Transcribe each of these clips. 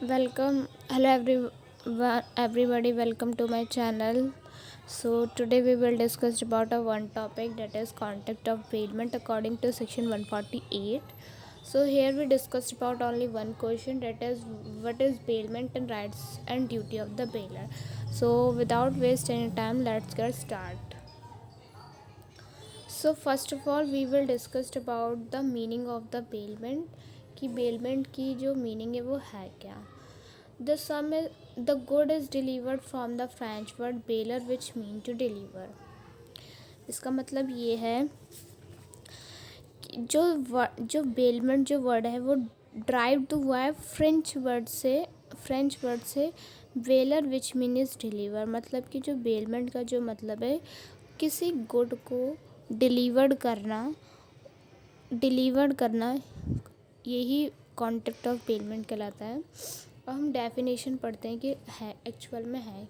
Everybody. Welcome to my channel. So today we will discuss about a one topic, that is concept of bailment according to section 148. So here we discussed about only one question, that is what is bailment and rights and duty of the bailer. So without waste any time, let's get started. So first of all we will discuss about the meaning of the bailment, कि bailment की जो meaning है वो है क्या. The good is delivered from the French word bailer, which mean to deliver. इसका मतलब ये है कि जो बेलमेंट जो वर्ड है वो ड्राइव हुआ है फ्रेंच वर्ड से bailler, which mean is deliver. मतलब कि जो बेलमेंट का जो मतलब है किसी गुड को डिलीवर्ड करना, यही कॉन्टेक्ट ऑफ बेलमेंट कहलाता है. और हम डेफिनेशन पढ़ते हैं कि है एक्चुअल में है.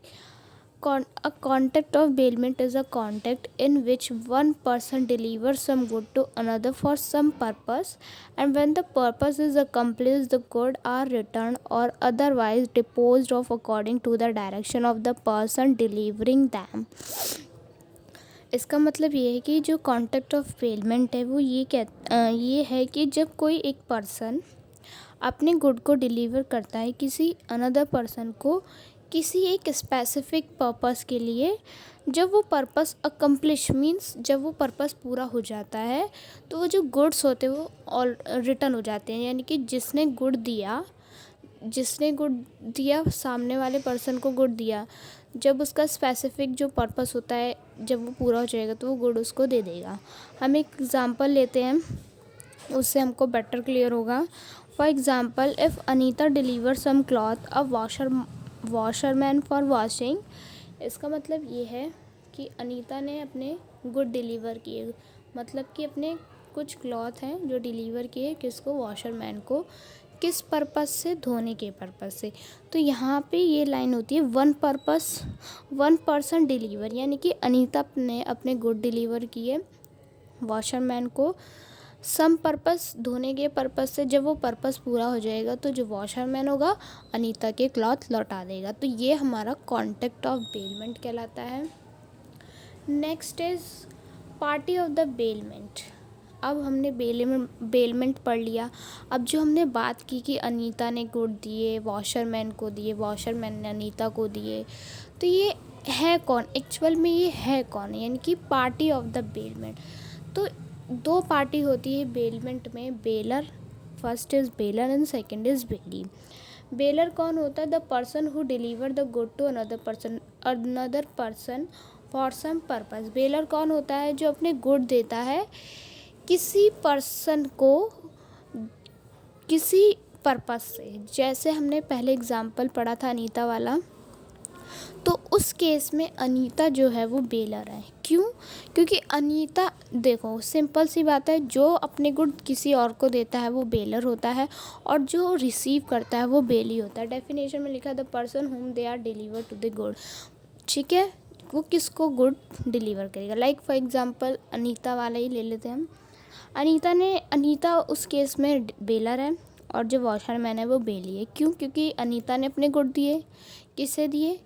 A contact of bailment is a contact in which one person delivers some good to another for some purpose, and when the purpose is accomplished, the good are returned or otherwise disposed of according to the direction of the person delivering them. इसका मतलब ये है कि जो contact of bailment है वो ये है कि जब कोई एक पर्सन अपने गुड को डिलीवर करता है किसी अनदर पर्सन को किसी एक स्पेसिफिक पर्पस के लिए, जब वो पर्पस अकम्प्लिश मीन्स जब वो पर्पस पूरा हो जाता है तो वो जो गुड्स होते हैं वो ऑल रिटर्न हो जाते हैं. यानी कि जिसने गुड दिया सामने वाले पर्सन को गुड दिया, जब उसका स्पेसिफिक जो पर्पस होता है जब वो पूरा हो जाएगा तो वो गुड उसको दे देगा. हम एक एग्ज़ाम्पल लेते हैं, उससे हमको बेटर क्लियर होगा. For example, if Anita deliver some cloth a washerman for washing. इसका मतलब ये है कि अनीता ने अपने गुड डिलीवर किए, मतलब कि अपने कुछ क्लॉथ हैं जो डिलीवर किए किसको, वॉशरमैन को. किस पर्पस से, धोने के पर्पस से. तो यहाँ पे ये लाइन होती है वन पर्सन डिलीवर, यानी कि अनीता ने अपने गुड डिलीवर किए वॉशरमैन को सम पर्पस, धोने के पर्पस से. जब वो पर्पस पूरा हो जाएगा तो जो वॉशरमैन होगा अनीता के क्लॉथ लौटा देगा. तो ये हमारा कॉन्टेक्ट ऑफ बेलमेंट कहलाता है. Next is party of the bailment. अब हमने बेलमेंट पढ़ लिया. अब जो हमने बात की कि अनीता ने गुड दिए वॉशरमैन को दिए, वॉशरमैन ने अनीता को दिए, तो ये है कौन एक्चुअल में, ये है कौन, यानी कि पार्टी ऑफ द बेलमेंट. तो दो पार्टी होती है बेलमेंट में, bailor. First is bailor and second is bailee. Bailor कौन होता है, the person who deliver the good to another person for some purpose. Bailor कौन होता है, जो अपने गुड देता है किसी पर्सन को किसी पर्पस से. जैसे हमने पहले एग्जाम्पल पढ़ा था अनीता वाला, तो उस केस में अनीता जो है वो बेलर है. क्यों? क्योंकि अनीता, देखो सिंपल सी बात है, जो अपने गुड किसी और को देता है वो बेलर होता है और जो रिसीव करता है वो बेली होता है. डेफिनेशन में लिखा the person whom they are deliver to the good. ठीक है, वो किसको गुड डिलीवर करेगा. लाइक फॉर एग्जांपल अनीता वाला ही ले लेते हैं हम. अनीता उस केस में बेलर है और जो वॉशरमैन है वो बेली है. क्यों? क्योंकि अनीता ने अपने गुड दिए, किसे दिए,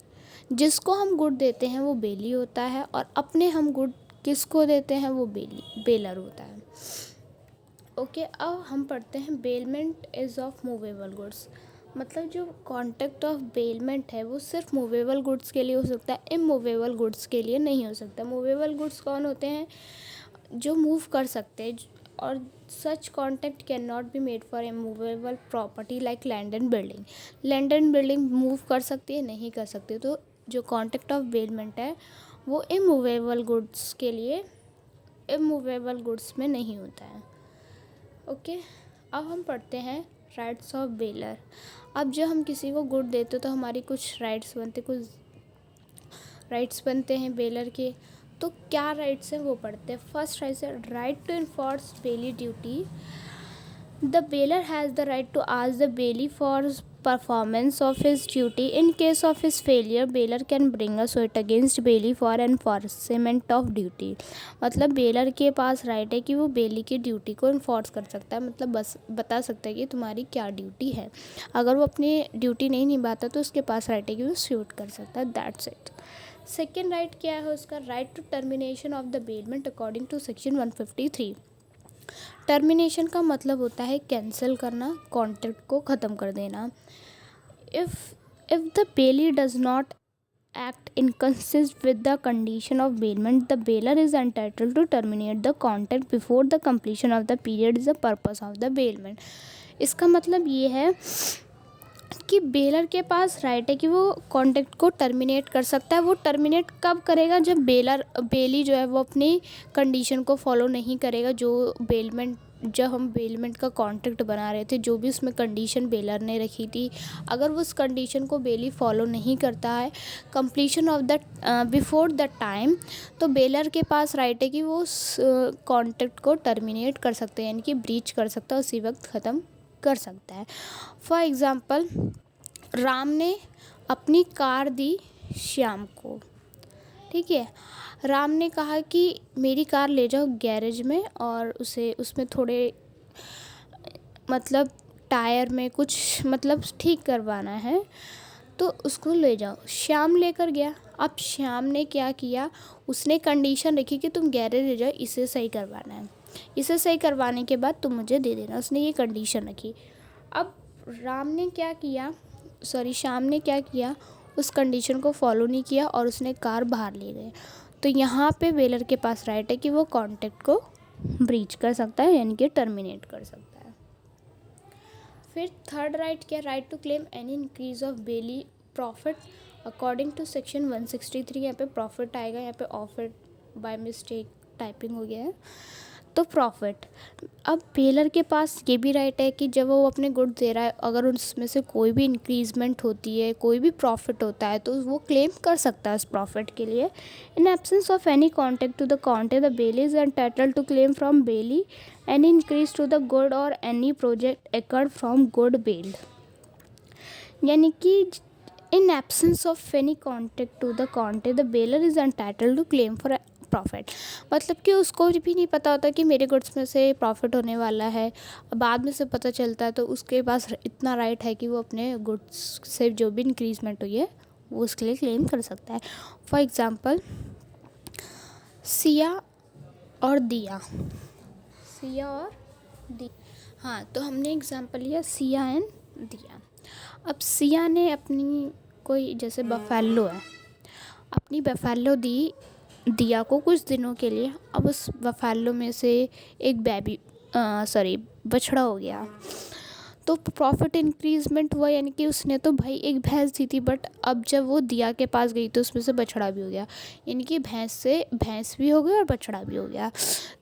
जिसको हम गुड देते हैं वो बेली होता है, और अपने हम गुड किसको देते हैं वो बेलर होता है. ओके, अब हम पढ़ते हैं bailment is of movable goods. मतलब जो कॉन्टेक्ट ऑफ बेलमेंट है वो सिर्फ मूवेबल गुड्स के लिए हो सकता है, इमूवेबल गुड्स के लिए नहीं हो सकता. मूवेबल गुड्स कौन होते हैं, जो मूव कर सकते हैं, और such contract can not be made for immovable property like land and building. Land and building move कर सकती है, नहीं कर सकती. तो जो कॉन्टेक्ट ऑफ बेलमेंट है वो इमूवेबल गुड्स में नहीं होता है. ओके, अब हम पढ़ते हैं राइट्स ऑफ बेलर. अब जब हम किसी को गुड देते तो हमारी कुछ राइट्स बनते हैं बेलर के. तो क्या राइट्स हैं वो पढ़ते हैं. फर्स्ट राइट्स है right to enforce bailee duty. The baler has the right to ask the bailee for performance of his duty. In case of his failure, baler can bring a suit against bailee for enforcement of duty. मतलब baler के पास right है कि वो बेली की duty को enforce कर सकता है, मतलब बस बता सकता है कि तुम्हारी क्या ड्यूटी है. अगर वो अपनी ड्यूटी नहीं निभाता तो उसके पास राइट है कि वो सूट कर सकता है. That's it. सेकेंड राइट क्या है उसका? Right to termination of the bailment according to section 153. Termination का मतलब होता है कैंसिल करना, कॉन्ट्रैक्ट को ख़त्म कर देना. If the belly does not act inconsistent with the condition of bailment, the bailor is entitled to terminate the contract before the completion of the period is the purpose of the bailment. इसका मतलब ये है कि baler के पास right है कि वो contract को टर्मिनेट कर सकता है. वो टर्मिनेट कब करेगा? जब बेली जो है वो अपनी कंडीशन को फॉलो नहीं करेगा. जब हम बेलमेंट का कॉन्ट्रैक्ट बना रहे थे, जो भी उसमें कंडीशन बेलर ने रखी थी, अगर वो उस कंडीशन को बेली फॉलो नहीं करता है completion of the before the time, तो बेलर के पास राइट है कि वो उस कॉन्ट्रैक्ट को टर्मिनेट कर सकते हैं, यानी कि ब्रीच कर सकता है, उसी वक्त ख़त्म कर सकता है. फॉर एग्ज़ाम्पल, राम ने अपनी कार दी श्याम को. ठीक है, राम ने कहा कि मेरी कार ले जाओ गैरेज में और उसमें थोड़े मतलब टायर में कुछ मतलब ठीक करवाना है, तो उसको ले जाओ. श्याम लेकर गया. अब श्याम ने क्या किया? उसने कंडीशन रखी कि तुम गैरेज ले जाओ, इसे सही करवाना है, इसे सही करवाने के बाद तुम मुझे दे देना. उसने ये कंडीशन रखी. अब श्याम ने क्या किया? उस कंडीशन को फॉलो नहीं किया और उसने कार बाहर ले गए. तो यहाँ पे बेलर के पास राइट है कि वो कॉन्ट्रैक्ट को ब्रीच कर सकता है, यानी कि टर्मिनेट कर सकता है. फिर थर्ड राइट क्या? Right to claim any increase of bailee profit according to section 163. यहाँ पे प्रॉफिट आएगा, यहाँ पे ऑफिट बाय मिस्टेक टाइपिंग हो गया है, तो प्रॉफिट. अब बेलर के पास ये भी राइट है कि जब वो अपने गुड दे रहा है, अगर उसमें से कोई भी इंक्रीजमेंट होती है, कोई भी प्रॉफिट होता है, तो वो क्लेम कर सकता है उस प्रॉफिट के लिए. In absence of any contract to the contract, the bailee is entitled to claim from bailee any increase to the good or any project accrued from good bailed. यानी कि in absence of any contract to the contract, the bailor is entitled to claim for profit. मतलब कि उसको भी नहीं पता होता कि मेरे गुड्स में से प्रॉफिट होने वाला है, बाद में से पता चलता है, तो उसके पास इतना राइट है कि वो अपने गुड्स से जो भी इंक्रीजमेंट हुई है वो उसके लिए क्लेम कर सकता है. फॉर एग्ज़ाम्पल, सिया और दिया. हाँ, तो हमने एग्ज़ाम्पल लिया सिया एंड दिया. अब सिया ने अपनी कोई जैसे बफेलो है, अपनी बफेलो दी दिया को कुछ दिनों के लिए. अब उस बफेलो में से एक बछड़ा हो गया, तो प्रॉफिट इंक्रीजमेंट हुआ, यानी कि उसने तो भाई एक भैंस दी थी, बट अब जब वो दिया के पास गई तो उसमें से बछड़ा भी हो गया, यानी कि भैंस से भैंस भी हो गई और बछड़ा भी हो गया.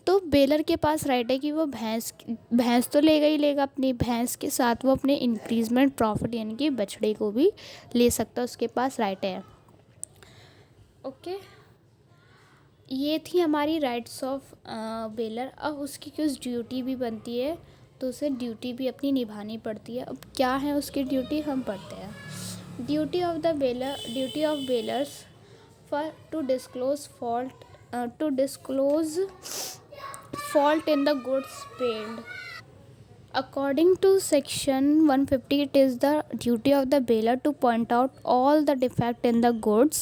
तो बेलर के पास राइट है कि वो भैंस तो लेगा ही लेगा, अपनी भैंस के साथ वो अपने इंक्रीजमेंट प्रॉफिट यानी कि बछड़े को भी ले सकता, उसके पास राइट है. ओके, ये थी हमारी राइट्स ऑफ बेलर. अब उसकी कुछ ड्यूटी भी बनती है, तो उसे ड्यूटी भी अपनी निभानी पड़ती है. अब क्या है उसकी ड्यूटी, हम पढ़ते हैं. Duty of bailors for to disclose fault in the goods bailed. According to section 150, it is the duty of the baler to point out all the defect in the goods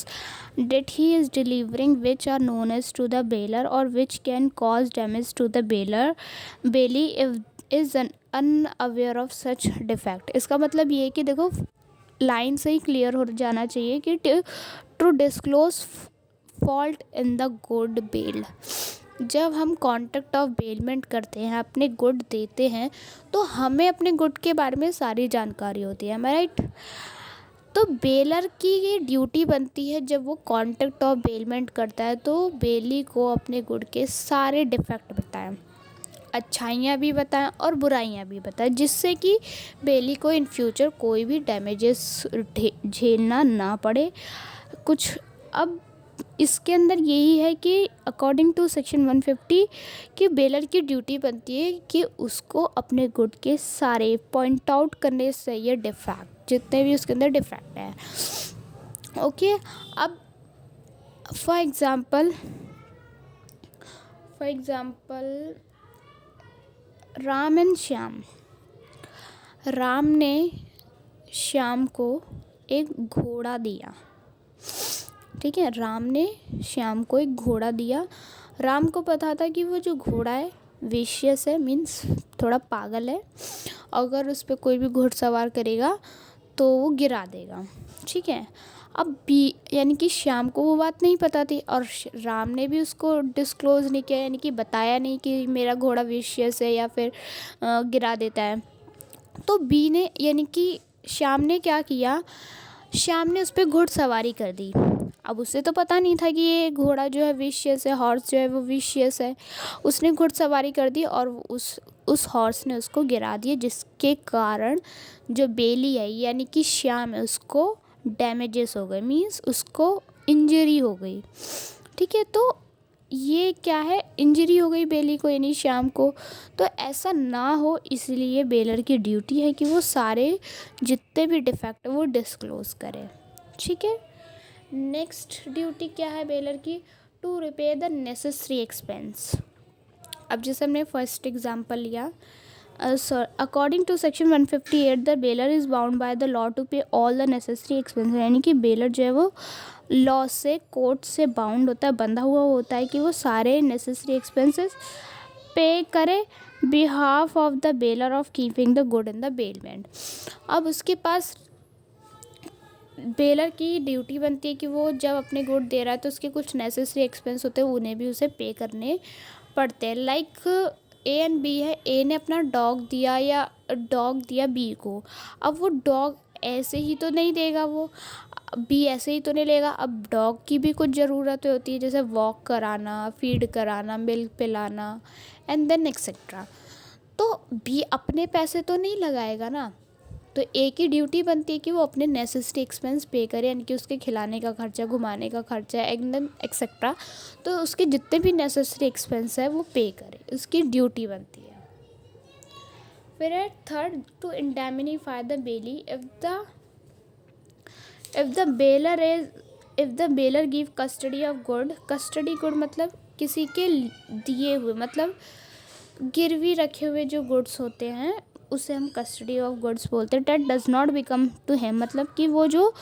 that he is delivering which are known as to the baler or which can cause damage to the bailee if is unaware of such defect. इसका मतलब ये है कि देखो, line से ही clear हो जाना चाहिए कि to disclose fault in the good bail. जब हम कॉन्ट्रैक्ट ऑफ बेलमेंट करते हैं, अपने गुड देते हैं, तो हमें अपने गुड के बारे में सारी जानकारी होती है, राइट. तो बेलर की ये ड्यूटी बनती है, जब वो कॉन्ट्रैक्ट ऑफ बेलमेंट करता है, तो बेली को अपने गुड के सारे डिफेक्ट बताएं, अच्छाइयाँ भी बताएं और बुराइयाँ भी बताएं, जिससे कि बेली को इन फ्यूचर कोई भी डैमेजेस झेलना ना पड़े कुछ. अब इसके अंदर यही है कि अकॉर्डिंग टू सेक्शन 150 कि बेलर की ड्यूटी बनती है कि उसको अपने गुड के सारे पॉइंट आउट करने से ये डिफेक्ट जितने भी उसके अंदर डिफेक्ट हैं। ओके, अब for example Ram and Shyam. Ram ने श्याम को एक घोड़ा दिया, ठीक है। राम ने श्याम को एक घोड़ा दिया। राम को पता था कि वो जो घोड़ा है विशियस है, मीन्स थोड़ा पागल है, अगर उस पर कोई भी घुड़सवार करेगा तो वो गिरा देगा, ठीक है। अब बी यानी कि श्याम को वो बात नहीं पता थी और राम ने भी उसको डिस्क्लोज़ नहीं किया, यानी कि बताया नहीं कि मेरा घोड़ा विशियस है या फिर गिरा देता है। तो बी ने यानी कि श्याम ने क्या किया, श्याम ने उस पर घुड़सवारी कर दी। अब उसे तो पता नहीं था कि ये घोड़ा जो है विशियस है, हॉर्स जो है वो विशियस है। उसने घुड़सवारी कर दी और उस हॉर्स ने उसको गिरा दिया, जिसके कारण जो बेली है यानी कि श्याम है उसको डैमेजेस हो गए, मीन्स उसको इंजरी हो गई, ठीक है। तो ये क्या है, इंजरी हो गई बेली को यानी श्याम को। तो ऐसा ना हो इसलिए बेलर की ड्यूटी है कि वो सारे जितने भी डिफेक्ट है वो डिस्क्लोज़ करे, ठीक है। नेक्स्ट ड्यूटी क्या है बेलर की, to repair the necessary expense. अब जैसे हमने फर्स्ट एग्जांपल लिया, according to section 158 the bailor is bound by the law to pay all the necessary expense, यानी कि बेलर जो है वो लॉ से, कोर्ट से बाउंड होता है, बंधा हुआ होता है कि वो सारे नेसेसरी एक्सपेंसेस पे करे behalf of the baler of keeping the good in the bailment. अब उसके पास बेलर की ड्यूटी बनती है कि वो जब अपने गुड दे रहा है तो उसके कुछ नेसेसरी एक्सपेंस होते हैं, उन्हें भी उसे पे करने पड़ते हैं। लाइक ए एंड बी है, ए ने अपना डॉग दिया या डॉग दिया बी को। अब वो डॉग ऐसे ही तो नहीं देगा, वो बी ऐसे ही तो नहीं लेगा। अब डॉग की भी कुछ ज़रूरतें होती है, जैसे वॉक कराना, फीड कराना, मिल्क पिलाना एंड देन एक्सेट्रा। तो बी अपने पैसे तो नहीं लगाएगा ना, तो ए की ड्यूटी बनती है कि वो अपने नेसेसरी एक्सपेंस पे करे, यानी कि उसके खिलाने का खर्चा, घुमाने का खर्चा एंड देन एक्सेट्रा। तो उसके जितने भी नेसेसरी एक्सपेंस है वो पे करे, उसकी ड्यूटी बनती है। फिर है third, to indemnify the bailee if the bailor give custody of good. Custody good मतलब किसी के दिए हुए, मतलब गिरवी रखे हुए जो गुड्स होते हैं उसे हम कस्टडी ऑफ गुड्स बोलते हैं। That does not become to him, मतलब कि वो जो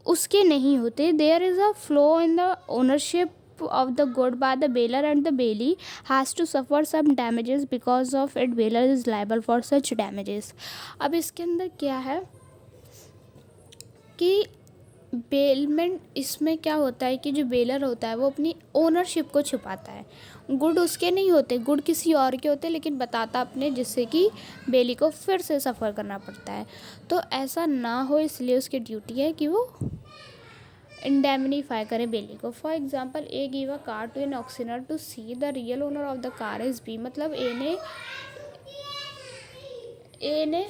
उसके नहीं होते। There is a flow in the ownership of the good by the baler and the bailey has to suffer some damages because of it, baler is liable for such damages। अब इसके अंदर क्या है कि बेलमेंट, इसमें क्या होता है कि जो बेलर होता है वो अपनी ओनरशिप को छुपाता है। गुड उसके नहीं होते, गुड किसी और के होते, लेकिन बताता अपने, जिससे कि बेली को फिर से सफ़र करना पड़ता है। तो ऐसा ना हो इसलिए उसकी ड्यूटी है कि वो इंडेमनीफाई करे बेली को। For example A give a car to an auctioneer to see the real owner of the car is B. मतलब ए ने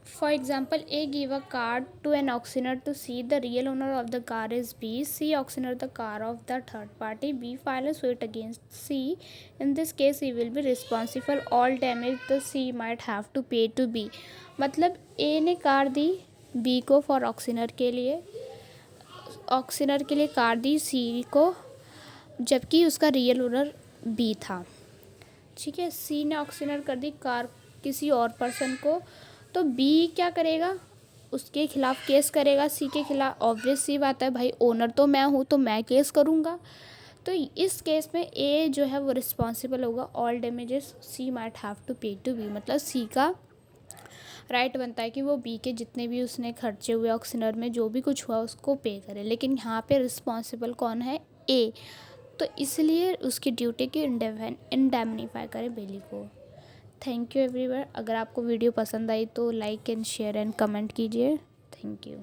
For example, A gave a car to an auctioneer to see the real owner of the car is B. C auctioneer the car of the third party. B file a suit against C. In this case, he will be responsible for all damage the C might have to pay to B. मतलब A ने car दी B को for auctioneer के लिए, auctioneer के लिए car दी C को, जबकि उसका रियल ओनर B था, ठीक है। C ने ऑक्शनर कर दी कार किसी और पर्सन को, तो बी क्या करेगा, उसके खिलाफ केस करेगा सी के खिलाफ। ऑब्वियस सी बात है भाई, ओनर तो मैं हूँ तो मैं केस करूँगा। तो इस केस में ए जो है वो रिस्पॉन्सिबल होगा all damages C might have to pay to B. मतलब सी का राइट बनता है कि वो बी के जितने भी उसने खर्चे हुए ऑक्शनर में जो भी कुछ हुआ उसको पे करे, लेकिन यहाँ पे रिस्पॉन्सिबल कौन है, ए। तो इसलिए उसकी ड्यूटी की इंडेमनीफाई करे बेली को। Thank you everyone. अगर आपको वीडियो पसंद आई तो like and share and comment कीजिए। Thank you.